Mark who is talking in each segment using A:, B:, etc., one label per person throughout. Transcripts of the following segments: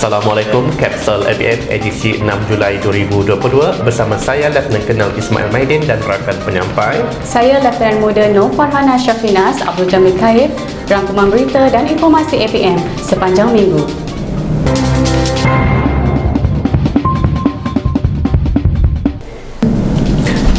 A: Assalamualaikum, Kapsul APM edisi 6 Julai 2022 bersama saya Lieutenant Colonel Ismail Maidin dan rakan penyampai.
B: Saya Lieutenant Muda Nur Farhana Syafinas Abdul Jamil Khair, rangkuman berita dan informasi APM sepanjang minggu.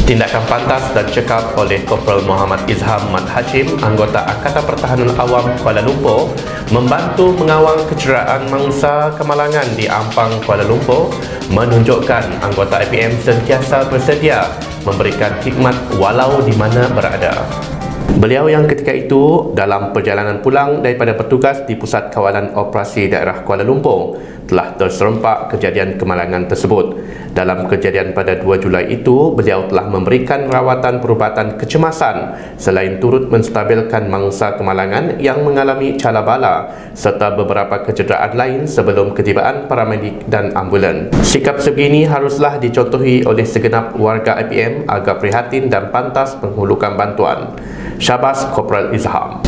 A: Tindakan pantas dan cekap oleh Korporal Muhammad Izham Mat Hashim, anggota Angkatan Pertahanan Awam Kuala Lumpur, membantu mengawal kecederaan mangsa kemalangan di Ampang, Kuala Lumpur, menunjukkan anggota APM sentiasa bersedia memberikan khidmat walau di mana berada. Beliau yang ketika itu dalam perjalanan pulang daripada bertugas di Pusat Kawalan Operasi Daerah Kuala Lumpur telah terserempak kejadian kemalangan tersebut. Dalam kejadian pada 2 Julai itu, beliau telah memberikan rawatan perubatan kecemasan selain turut menstabilkan mangsa kemalangan yang mengalami cala bala serta beberapa kecederaan lain sebelum ketibaan paramedik dan ambulan. Sikap sebegini haruslah dicontohi oleh segenap warga APM agar prihatin dan pantas menghulurkan bantuan. Syabas Korporal Izham.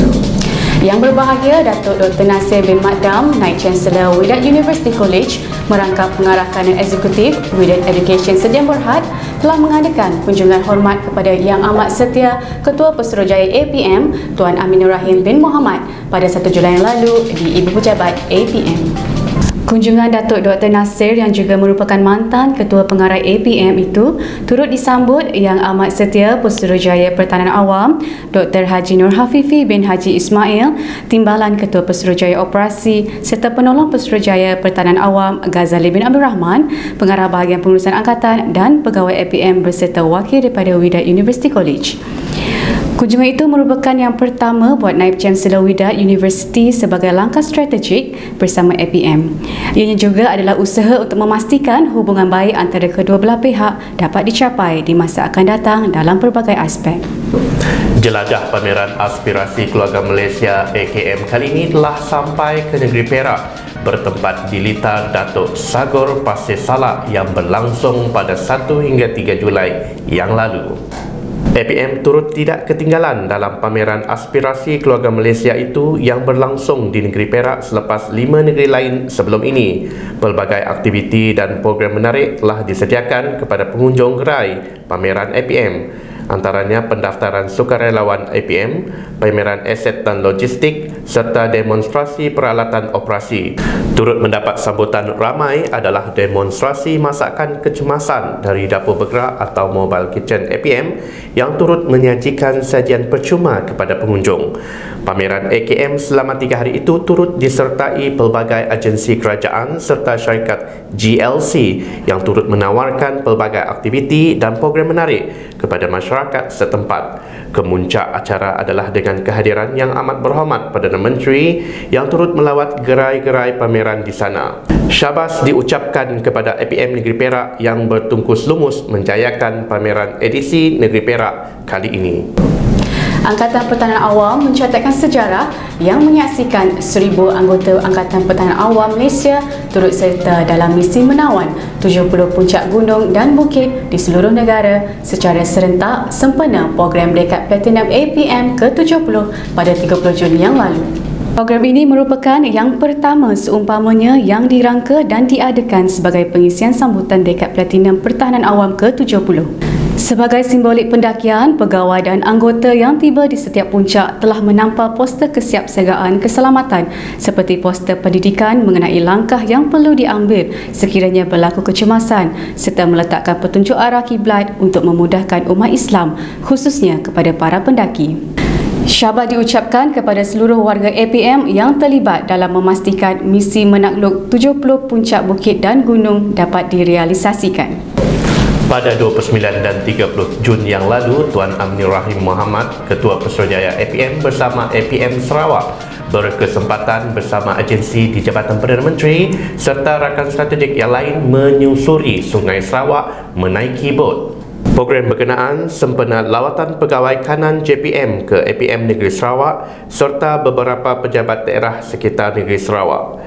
B: Yang berbahagia, Datuk Dr. Nasir bin Makdam, Naib Chancellor Wydad University College, merangkap pengarah kanan eksekutif Wydad Education Sdn Bhd telah mengadakan kunjungan hormat kepada Yang Amat Setia Ketua Pesuruhjaya APM Tuan Aminur Rahim bin Muhammad pada 1 Julai yang lalu di Ibu Pejabat APM. Kunjungan Datuk Dr. Nasir yang juga merupakan mantan Ketua Pengarah APM itu turut disambut Yang Amat Setia Pesuruhjaya Pertahanan Awam Dr. Haji Nur Hafifi bin Haji Ismail, Timbalan Ketua Pesuruhjaya Operasi serta Penolong Pesuruhjaya Pertahanan Awam Ghazali bin Abdul Rahman, Pengarah Bahagian Pengurusan Angkatan dan pegawai APM berserta wakil daripada Wydad University College. Kunjungan itu merupakan yang pertama buat Naib Chancellor Wydad University sebagai langkah strategik bersama APM. Ianya juga adalah usaha untuk memastikan hubungan baik antara kedua belah pihak dapat dicapai di masa akan datang dalam pelbagai aspek.
A: Jelajah pameran aspirasi keluarga Malaysia AKM kali ini telah sampai ke negeri Perak, bertempat di Litar Datuk Sagor Pasir Salak yang berlangsung pada 1 hingga 3 Julai yang lalu. APM turut tidak ketinggalan dalam pameran aspirasi keluarga Malaysia itu yang berlangsung di negeri Perak selepas 5 negeri lain sebelum ini. Pelbagai aktiviti dan program menarik telah disediakan kepada pengunjung gerai pameran APM. Antaranya pendaftaran sukarelawan APM, pameran aset dan logistik serta demonstrasi peralatan operasi. Turut mendapat sambutan ramai adalah demonstrasi masakan kecemasan dari dapur bergerak atau mobile kitchen APM yang turut menyajikan sajian percuma kepada pengunjung. Pameran AKM selama 3 hari itu turut disertai pelbagai agensi kerajaan serta syarikat GLC yang turut menawarkan pelbagai aktiviti dan program menarik kepada masyarakat setempat. Kemuncak acara adalah dengan kehadiran Yang Amat Berhormat Perdana Menteri yang turut melawat gerai-gerai pameran di sana. Syabas diucapkan kepada APM Negeri Perak yang bertungkus lumus menjayakan pameran edisi Negeri Perak kali ini.
B: Angkatan Pertahanan Awam mencatatkan sejarah yang menyaksikan 1,000 anggota Angkatan Pertahanan Awam Malaysia turut serta dalam misi menawan 70 puncak gunung dan bukit di seluruh negara secara serentak sempena program Dekat Platinum APM ke-70 pada 30 Jun yang lalu. Program ini merupakan yang pertama seumpamanya yang dirangka dan diadakan sebagai pengisian sambutan Dekat Platinum Pertahanan Awam ke-70. Sebagai simbolik pendakian, pegawai dan anggota yang tiba di setiap puncak telah menampal poster kesiapsiagaan keselamatan seperti poster pendidikan mengenai langkah yang perlu diambil sekiranya berlaku kecemasan serta meletakkan petunjuk arah kiblat untuk memudahkan umat Islam khususnya kepada para pendaki. Syabas diucapkan kepada seluruh warga APM yang terlibat dalam memastikan misi menakluk 70 puncak bukit dan gunung dapat direalisasikan.
A: Pada 29 dan 30 Jun yang lalu, Tuan Aminur Rahim Muhammad, Ketua Pesuruhjaya APM bersama APM Sarawak berkesempatan bersama agensi di Jabatan Perdana Menteri serta rakan strategik yang lain menyusuri Sungai Sarawak menaiki bot. Program berkenaan sempena lawatan pegawai kanan JPM ke APM Negeri Sarawak serta beberapa pejabat daerah sekitar Negeri Sarawak.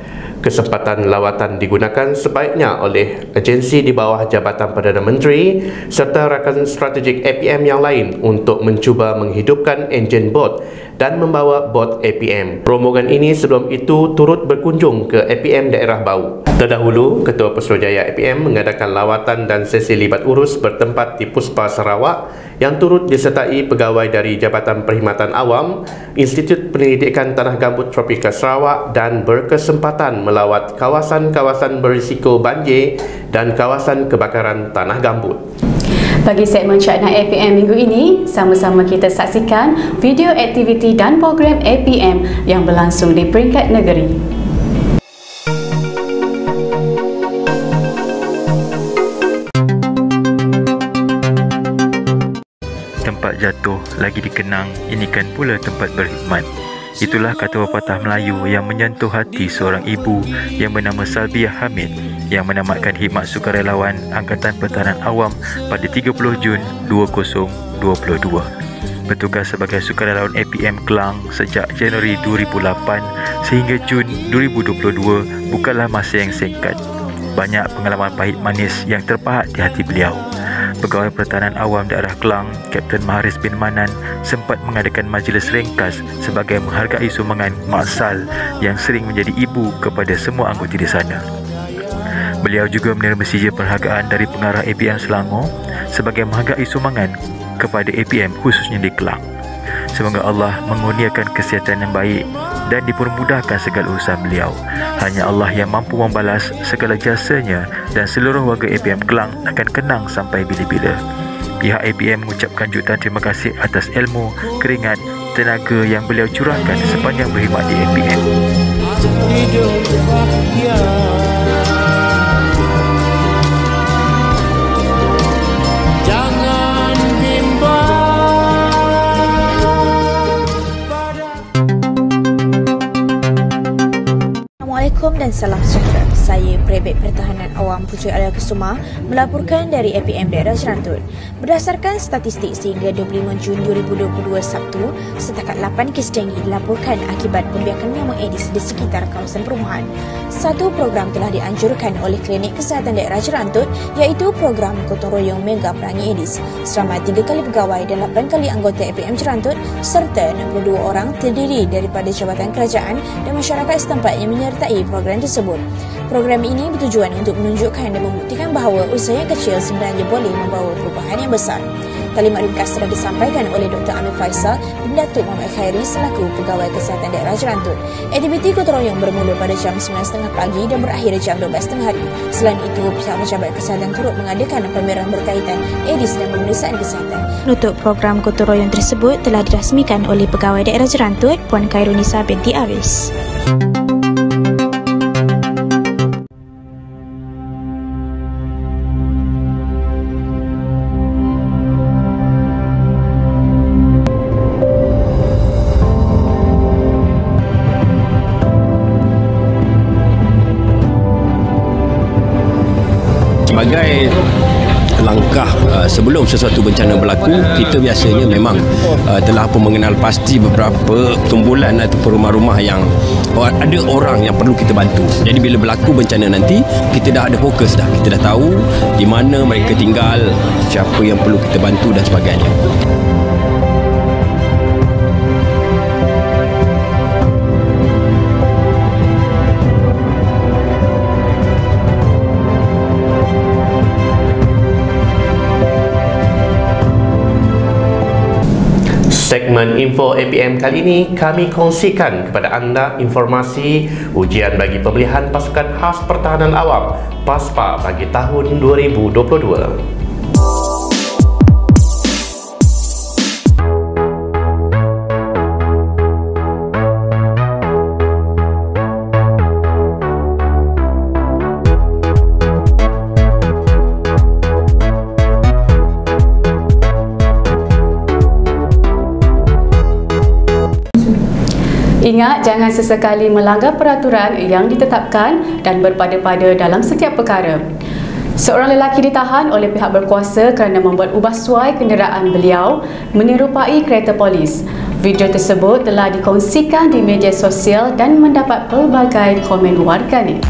A: Kesempatan lawatan digunakan sebaiknya oleh agensi di bawah Jabatan Perdana Menteri serta rakan strategik APM yang lain untuk mencuba menghidupkan enjin bot dan membawa bot APM. Rombongan ini sebelum itu turut berkunjung ke APM daerah Bau. Terdahulu, Ketua Pesuruhjaya APM mengadakan lawatan dan sesi libat urus bertempat di Puspa Sarawak yang turut disertai pegawai dari Jabatan Perkhidmatan Awam, Institut Penyelidikan Tanah Gambut Tropika Sarawak dan berkesempatan melawat kawasan-kawasan berisiko banjir dan kawasan kebakaran tanah gambut.
B: Bagi segmen Cak Night APM minggu ini, sama-sama kita saksikan video aktiviti dan program APM yang berlangsung di peringkat negeri.
C: Tempat jatuh lagi dikenang, ini kan pula tempat berkhidmat. Itulah kata pepatah Melayu yang menyentuh hati seorang ibu yang bernama Salbiah Hamid yang menamatkan khidmat sukarelawan Angkatan Pertahanan Awam pada 30 Jun 2022. Bertugas sebagai sukarelawan APM Kelang sejak Januari 2008 sehingga Jun 2022 bukanlah masa yang singkat. Banyak pengalaman pahit manis yang terpahat di hati beliau. Pegawai Pertahanan Awam Daerah Kelang, Kapten Maharis bin Manan sempat mengadakan majlis ringkas sebagai menghargai sumbangan Mak Sal yang sering menjadi ibu kepada semua anggota di sana. Beliau juga menerima sijil penghargaan dari pengarah APM Selangor sebagai menghargai sumbangan kepada APM khususnya di Kelang. Semoga Allah mengurniakan kesihatan yang baik dan dipermudahkan segala usaha beliau. Hanya Allah yang mampu membalas segala jasanya dan seluruh warga APM Kelang akan kenang sampai bila-bila. Pihak APM mengucapkan jutaan terima kasih atas ilmu, keringat, tenaga yang beliau curahkan sepanjang berkhidmat di APM.
D: Assalamualaikum dan salam sejahtera. Saya Perebet Pertahanan Awam Puteri Arya Kusuma melaporkan dari APM Daerah Serantut. Berdasarkan statistik sehingga 25 Jun 2022 Sabtu, setakat 8 kes denggi dilaporkan akibat pembiakan nyamuk Aedes di sekitar kawasan perumahan. Satu program telah dianjurkan oleh Klinik Kesihatan Daerah Serantut iaitu program Gotong Royong Mega Perangi Aedes. Selama 3 kali pegawai dan 8 kali anggota APM Serantut serta 62 orang terdiri daripada jabatan kerajaan dan masyarakat setempat yang menyertai program tersebut. Program ini bertujuan untuk menunjukkan dan membuktikan bahawa usaha yang kecil sebenarnya boleh membawa perubahan yang besar. Kalimat ringkas telah disampaikan oleh Dr. Amir Faisal bin Datuk Muhammad Khairi selaku Pegawai Kesihatan Daerah Serantut. Aktiviti gotong royong bermula pada jam 9.30 pagi dan berakhir jam 12.30 hari. Selain itu, pihak pejabat kesihatan turut mengadakan pameran berkaitan Aedes dan pemeriksaan kesihatan. Untuk program gotong royong tersebut telah dirasmikan oleh Pegawai Daerah Serantut Puan Khairunisa binti Aris.
E: Sebagai langkah sebelum sesuatu bencana berlaku, kita biasanya memang telah pun mengenal pasti beberapa kumpulan atau rumah-rumah yang ada orang yang perlu kita bantu. Jadi bila berlaku bencana nanti, kita dah ada fokus dah. Kita dah tahu di mana mereka tinggal, siapa yang perlu kita bantu dan sebagainya.
A: Segmen Info APM kali ini kami kongsikan kepada anda informasi ujian bagi pemilihan Pasukan Khas Pertahanan Awam PASPA bagi tahun 2022.
B: Ingat, jangan sesekali melanggar peraturan yang ditetapkan dan berpada-pada dalam setiap perkara. Seorang lelaki ditahan oleh pihak berkuasa kerana membuat ubah suai kenderaan beliau menyerupai kereta polis. Video tersebut telah dikongsikan di media sosial dan mendapat pelbagai komen warganet.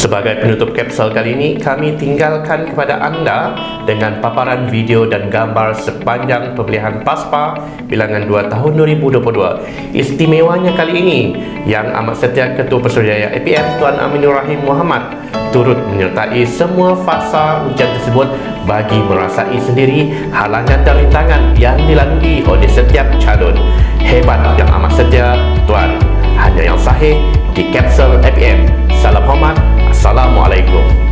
A: Sebagai penutup kapsul kali ini, kami tinggalkan kepada anda dengan paparan video dan gambar sepanjang pemilihan PASPA bilangan 2 tahun 2022. Istimewanya kali ini, Yang Amat Setia Ketua Pesuruhjaya APM Tuan Aminur Rahim Muhammad turut menyertai semua fasa ujian tersebut bagi merasai sendiri halangan dan rintangan yang dilalui oleh setiap calon. Hebat Yang Amat Setia, Tuan. Hanya yang sahih di kapsul APM. Salam hormat. Assalamualaikum.